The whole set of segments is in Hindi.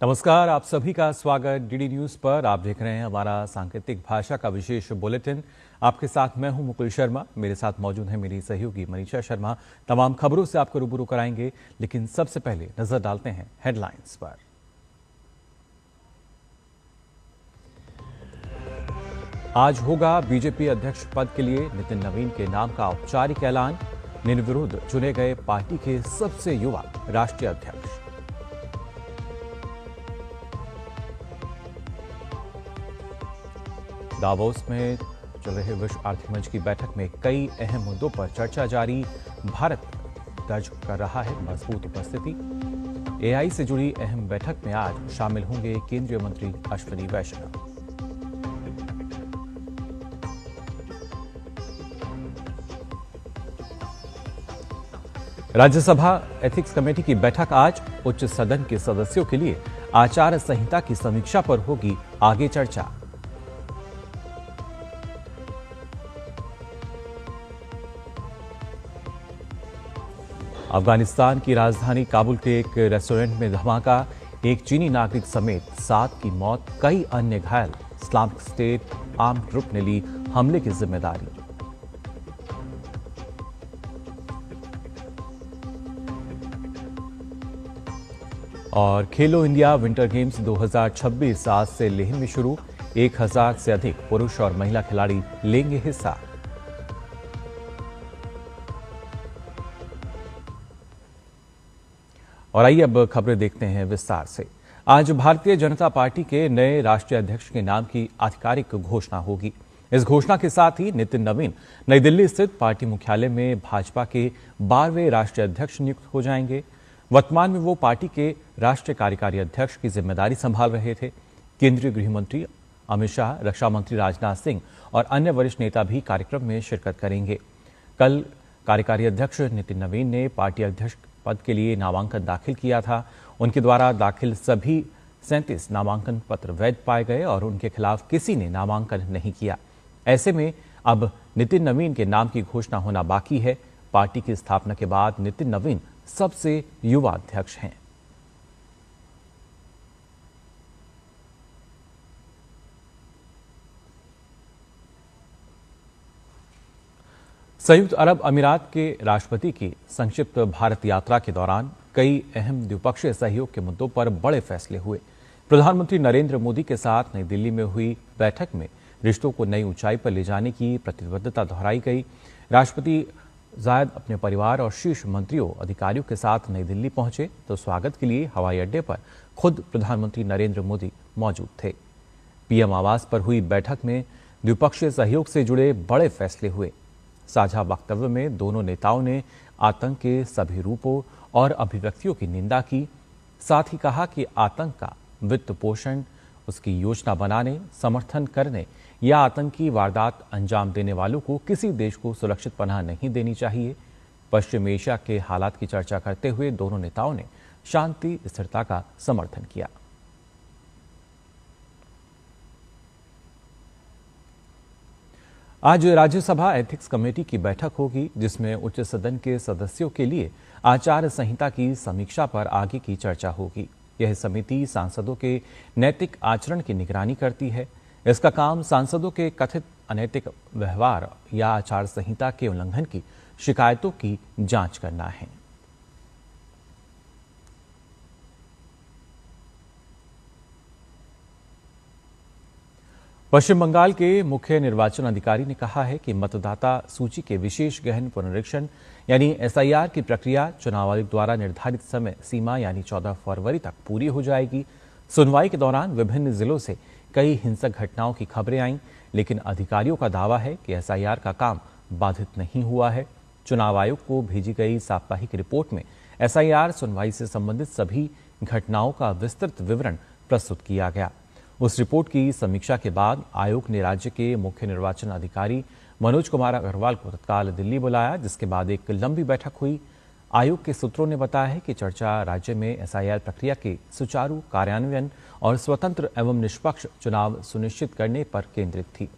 नमस्कार, आप सभी का स्वागत डीडी न्यूज पर। आप देख रहे हैं हमारा सांकेतिक भाषा का विशेष बुलेटिन। आपके साथ मैं हूं मुकुल शर्मा, मेरे साथ मौजूद है मेरी सहयोगी मनीषा शर्मा। तमाम खबरों से आपको रूबरू कराएंगे, लेकिन सबसे पहले नजर डालते हैं हेडलाइंस पर। आज होगा बीजेपी अध्यक्ष पद के लिए नितिन नवीन के नाम का औपचारिक ऐलान। निर्विरोध चुने गए पार्टी के सबसे युवा राष्ट्रीय अध्यक्ष। दावोस में चल रहे विश्व आर्थिक मंच की बैठक में कई अहम मुद्दों पर चर्चा जारी। भारत दर्ज कर रहा है मजबूत उपस्थिति। एआई से जुड़ी अहम बैठक में आज शामिल होंगे केंद्रीय मंत्री अश्विनी वैष्णव। राज्यसभा एथिक्स कमेटी की बैठक आज। उच्च सदन के सदस्यों के लिए आचार संहिता की समीक्षा पर होगी आगे चर्चा। अफगानिस्तान की राजधानी काबुल के एक रेस्टोरेंट में धमाका। एक चीनी नागरिक समेत 7 की मौत, कई अन्य घायल। इस्लामिक स्टेट आर्म्ड ग्रुप ने ली हमले की जिम्मेदारी। और खेलो इंडिया विंटर गेम्स 2026 आज से लेह में शुरू। 1000 से अधिक पुरुष और महिला खिलाड़ी लेंगे हिस्सा। और आइए अब खबरें देखते हैं विस्तार से। आज भारतीय जनता पार्टी के नए राष्ट्रीय अध्यक्ष के नाम की आधिकारिक घोषणा होगी। इस घोषणा के साथ ही नितिन नवीन नई दिल्ली स्थित पार्टी मुख्यालय में भाजपा के 12वें राष्ट्रीय अध्यक्ष नियुक्त हो जाएंगे। वर्तमान में वो पार्टी के राष्ट्रीय कार्यकारी अध्यक्ष की जिम्मेदारी संभाल रहे थे। केंद्रीय गृह मंत्री अमित शाह, रक्षा मंत्री राजनाथ सिंह और अन्य वरिष्ठ नेता भी कार्यक्रम में शिरकत करेंगे। कल कार्यकारी अध्यक्ष नितिन नवीन ने पार्टी अध्यक्ष पद के लिए नामांकन दाखिल किया था। उनके द्वारा दाखिल सभी 37 नामांकन पत्र वैध पाए गए और उनके खिलाफ किसी ने नामांकन नहीं किया। ऐसे में अब नितिन नवीन के नाम की घोषणा होना बाकी है। पार्टी की स्थापना के बाद नितिन नवीन सबसे युवा अध्यक्ष हैं। संयुक्त अरब अमीरात के राष्ट्रपति की संक्षिप्त भारत यात्रा के दौरान कई अहम द्विपक्षीय सहयोग के मुद्दों पर बड़े फैसले हुए। प्रधानमंत्री नरेंद्र मोदी के साथ नई दिल्ली में हुई बैठक में रिश्तों को नई ऊंचाई पर ले जाने की प्रतिबद्धता दोहराई गई। राष्ट्रपति जायद अपने परिवार और शीर्ष मंत्रियों अधिकारियों के साथ नई दिल्ली पहुंचे तो स्वागत के लिए हवाई अड्डे पर खुद प्रधानमंत्री नरेंद्र मोदी मौजूद थे। पीएम आवास पर हुई बैठक में द्विपक्षीय सहयोग से जुड़े बड़े फैसले हुए। साझा वक्तव्य में दोनों नेताओं ने आतंक के सभी रूपों और अभिव्यक्तियों की निंदा की। साथ ही कहा कि आतंक का वित्त पोषण, उसकी योजना बनाने, समर्थन करने या आतंकी वारदात अंजाम देने वालों को किसी देश को सुरक्षित पनाह नहीं देनी चाहिए। पश्चिम एशिया के हालात की चर्चा करते हुए दोनों नेताओं ने शांति स्थिरता का समर्थन किया। आज राज्यसभा एथिक्स कमेटी की बैठक होगी, जिसमें उच्च सदन के सदस्यों के लिए आचार संहिता की समीक्षा पर आगे की चर्चा होगी। यह समिति सांसदों के नैतिक आचरण की निगरानी करती है। इसका काम सांसदों के कथित अनैतिक व्यवहार या आचार संहिता के उल्लंघन की शिकायतों की जांच करना है। पश्चिम बंगाल के मुख्य निर्वाचन अधिकारी ने कहा है कि मतदाता सूची के विशेष गहन पुनरीक्षण यानी एसआईआर की प्रक्रिया चुनाव आयोग द्वारा निर्धारित समय सीमा यानी 14 फरवरी तक पूरी हो जाएगी। सुनवाई के दौरान विभिन्न जिलों से कई हिंसक घटनाओं की खबरें आईं, लेकिन अधिकारियों का दावा है कि एसआईआर का काम बाधित नहीं हुआ है। चुनाव आयोग को भेजी गई साप्ताहिक रिपोर्ट में एसआईआर सुनवाई से संबंधित सभी घटनाओं का विस्तृत विवरण प्रस्तुत किया गया। उस रिपोर्ट की समीक्षा के बाद आयोग ने राज्य के मुख्य निर्वाचन अधिकारी मनोज कुमार अग्रवाल को तत्काल दिल्ली बुलाया, जिसके बाद एक लंबी बैठक हुई। आयोग के सूत्रों ने बताया है कि चर्चा राज्य में एसआईआर प्रक्रिया के सुचारू कार्यान्वयन और स्वतंत्र एवं निष्पक्ष चुनाव सुनिश्चित करने पर केंद्रित थी।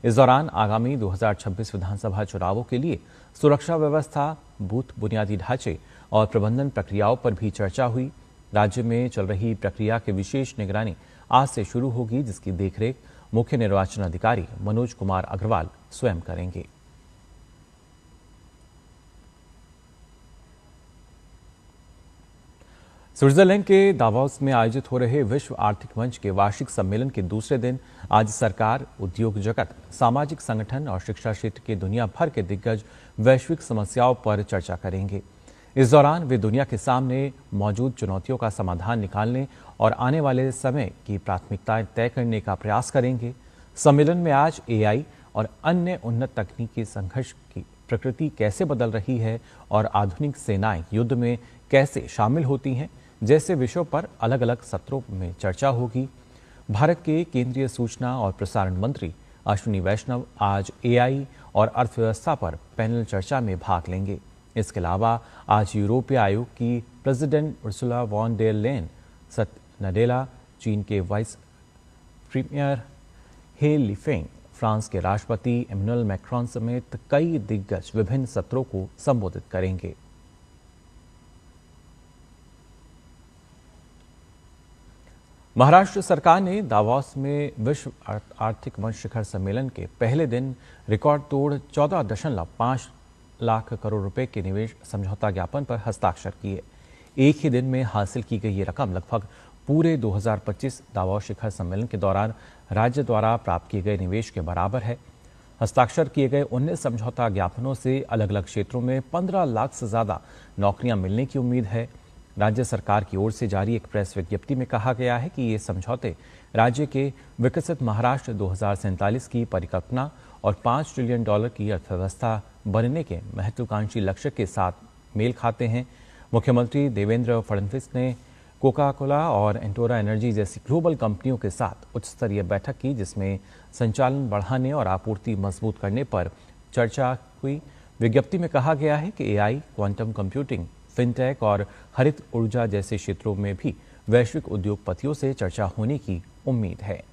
इस दौरान आगामी 2026 विधानसभा चुनावों के लिए सुरक्षा व्यवस्था, बूथ बुनियादी ढांचे और प्रबंधन प्रक्रियाओं पर भी चर्चा हुई। राज्य में चल रही प्रक्रिया की विशेष निगरानी आज से शुरू होगी, जिसकी देखरेख मुख्य निर्वाचन अधिकारी मनोज कुमार अग्रवाल स्वयं करेंगे। स्विट्जरलैंड के दावोस में आयोजित हो रहे विश्व आर्थिक मंच के वार्षिक सम्मेलन के दूसरे दिन आज सरकार, उद्योग जगत, सामाजिक संगठन और शिक्षा क्षेत्र के दुनिया भर के दिग्गज वैश्विक समस्याओं पर चर्चा करेंगे। इस दौरान वे दुनिया के सामने मौजूद चुनौतियों का समाधान निकालने और आने वाले समय की प्राथमिकताएं तय करने का प्रयास करेंगे। सम्मेलन में आज एआई और अन्य उन्नत तकनीकी संघर्ष की प्रकृति कैसे बदल रही है और आधुनिक सेनाएं युद्ध में कैसे शामिल होती हैं जैसे विषयों पर अलग अलग सत्रों में चर्चा होगी। भारत के केंद्रीय सूचना और प्रसारण मंत्री अश्विनी वैष्णव आज एआई और अर्थव्यवस्था पर पैनल चर्चा में भाग लेंगे। इसके अलावा आज यूरोपीय आयोग की president Ursula von der Leyen, Satya Nadella, चीन के vice premier He Lifeng, France के राष्ट्रपति इमैनुअल मैक्रोन समेत कई दिग्गज विभिन्न सत्रों को संबोधित करेंगे। महाराष्ट्र सरकार ने दावोस में विश्व आर्थिक मंच शिखर सम्मेलन के पहले दिन रिकॉर्ड तोड़ 14.5 लाख करोड़ रुपए के निवेश समझौता ज्ञापन पर हस्ताक्षर किए। एक ही दिन में हासिल की गई ये रकम लगभग पूरे 2025 दावोस शिखर सम्मेलन के दौरान राज्य द्वारा प्राप्त किए गए निवेश के बराबर है। हस्ताक्षर किए गए 19 समझौता ज्ञापनों से अलग अलग क्षेत्रों में 15 लाख से ज्यादा नौकरियां मिलने की उम्मीद है। राज्य सरकार की ओर से जारी एक प्रेस विज्ञप्ति में कहा गया है कि ये समझौते राज्य के विकसित महाराष्ट्र 2047 की परिकल्पना और $5 ट्रिलियन की अर्थव्यवस्था बनने के महत्वाकांक्षी लक्ष्य के साथ मेल खाते हैं। मुख्यमंत्री देवेंद्र फडणवीस ने कोका कोला और एंटोरा एनर्जी जैसी ग्लोबल कंपनियों के साथ उच्च स्तरीय बैठक की, जिसमें संचालन बढ़ाने और आपूर्ति मजबूत करने पर चर्चा हुई। विज्ञप्ति में कहा गया है कि एआई, क्वांटम कंप्यूटिंग, फिनटेक और हरित ऊर्जा जैसे क्षेत्रों में भी वैश्विक उद्योगपतियों से चर्चा होने की उम्मीद है।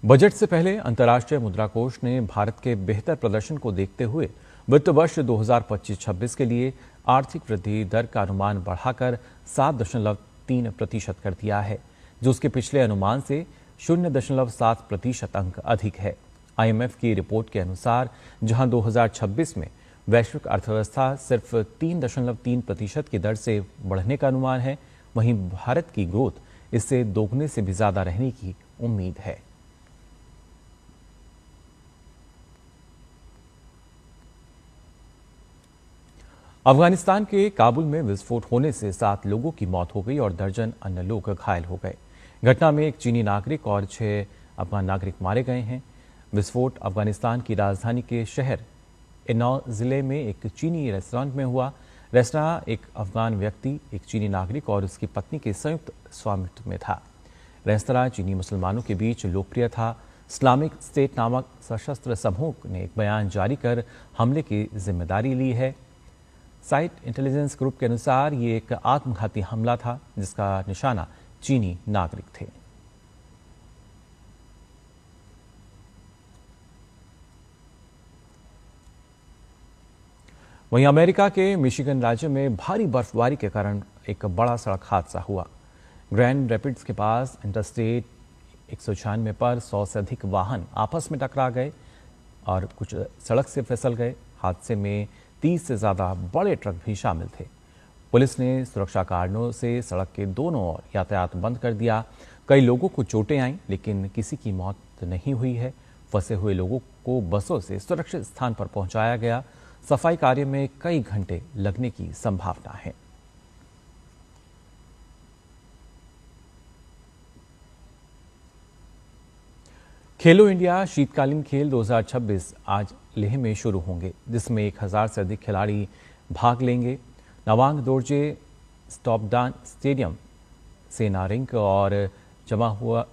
बजट से पहले अंतर्राष्ट्रीय मुद्रा कोष ने भारत के बेहतर प्रदर्शन को देखते हुए वित्त वर्ष 2025-26 के लिए आर्थिक वृद्धि दर का अनुमान बढ़ाकर 7.3% कर दिया है, जो उसके पिछले अनुमान से 0.7% अंक अधिक है। आईएमएफ की रिपोर्ट के अनुसार जहां 2026 में वैश्विक अर्थव्यवस्था सिर्फ 3.3% की दर से बढ़ने का अनुमान है, वहीं भारत की ग्रोथ इससे दोगुने से भी ज्यादा रहने की उम्मीद है। अफगानिस्तान के काबुल में विस्फोट होने से 7 लोगों की मौत हो गई और दर्जन अन्य लोग घायल हो गए। घटना में एक चीनी नागरिक और 6 अफगान नागरिक मारे गए हैं। विस्फोट अफगानिस्तान की राजधानी के शहर इनौ जिले में एक चीनी रेस्टोरेंट में हुआ। रेस्टोरेंट एक अफगान व्यक्ति, एक चीनी नागरिक और उसकी पत्नी के संयुक्त स्वामित्व में था। रेस्तरां चीनी मुसलमानों के बीच लोकप्रिय था। इस्लामिक स्टेट नामक सशस्त्र समूह ने एक बयान जारी कर हमले की जिम्मेदारी ली है। साइट इंटेलिजेंस ग्रुप के अनुसार ये एक आत्मघाती हमला था, जिसका निशाना चीनी नागरिक थे। वहीं अमेरिका के मिशिगन राज्य में भारी बर्फबारी के कारण एक बड़ा सड़क हादसा हुआ। ग्रैंड रैपिड्स के पास इंटरस्टेट 196 पर 100 से अधिक वाहन आपस में टकरा गए और कुछ सड़क से फिसल गए। हादसे में 30 से ज्यादा बड़े ट्रक भी शामिल थे। पुलिस ने सुरक्षा कारणों से सड़क के दोनों ओर यातायात बंद कर दिया। कई लोगों को चोटें आईं, लेकिन किसी की मौत नहीं हुई है। फंसे हुए लोगों को बसों से सुरक्षित स्थान पर पहुंचाया गया। सफाई कार्य में कई घंटे लगने की संभावना है। खेलो इंडिया शीतकालीन खेल 2026 आज लेह में शुरू होंगे, जिसमें 1000 से अधिक खिलाड़ी भाग लेंगे। नवांग दोरजे स्टॉपडान स्टेडियम, सेना रिंक और जमा हुआ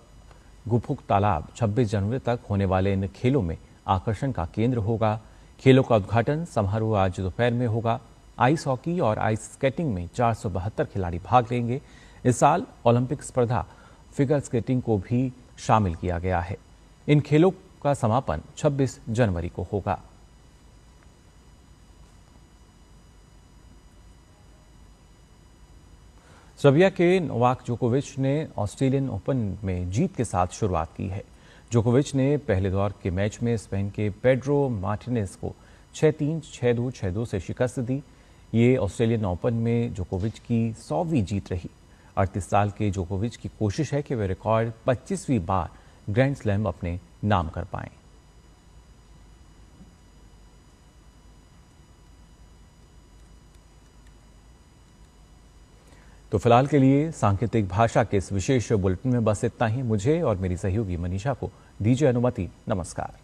गुफुक तालाब 26 जनवरी तक होने वाले इन खेलों में आकर्षण का केंद्र होगा। खेलों का उद्घाटन समारोह आज दोपहर में होगा। आइस हॉकी और आइस स्केटिंग में 472 खिलाड़ी भाग लेंगे। इस साल ओलंपिक स्पर्धा फिगर स्केटिंग को भी शामिल किया गया है। इन खेलों का समापन 26 जनवरी को होगा। सर्बिया के नोवाक जोकोविच ने ऑस्ट्रेलियन ओपन में जीत के साथ शुरुआत की है। जोकोविच ने पहले दौर के मैच में स्पेन के पेड्रो मार्टिनेज को 6-3, 6-2, 6-2 से शिकस्त दी। ये ऑस्ट्रेलियन ओपन में जोकोविच की 100वीं जीत रही। 38 साल के जोकोविच की कोशिश है कि वे रिकॉर्ड 25वीं बार ग्रैंड स्लैम अपने नाम कर पाएं। तो फिलहाल के लिए सांकेतिक भाषा के इस विशेष बुलेटिन में बस इतना ही। मुझे और मेरी सहयोगी मनीषा को दीजिए अनुमति। नमस्कार।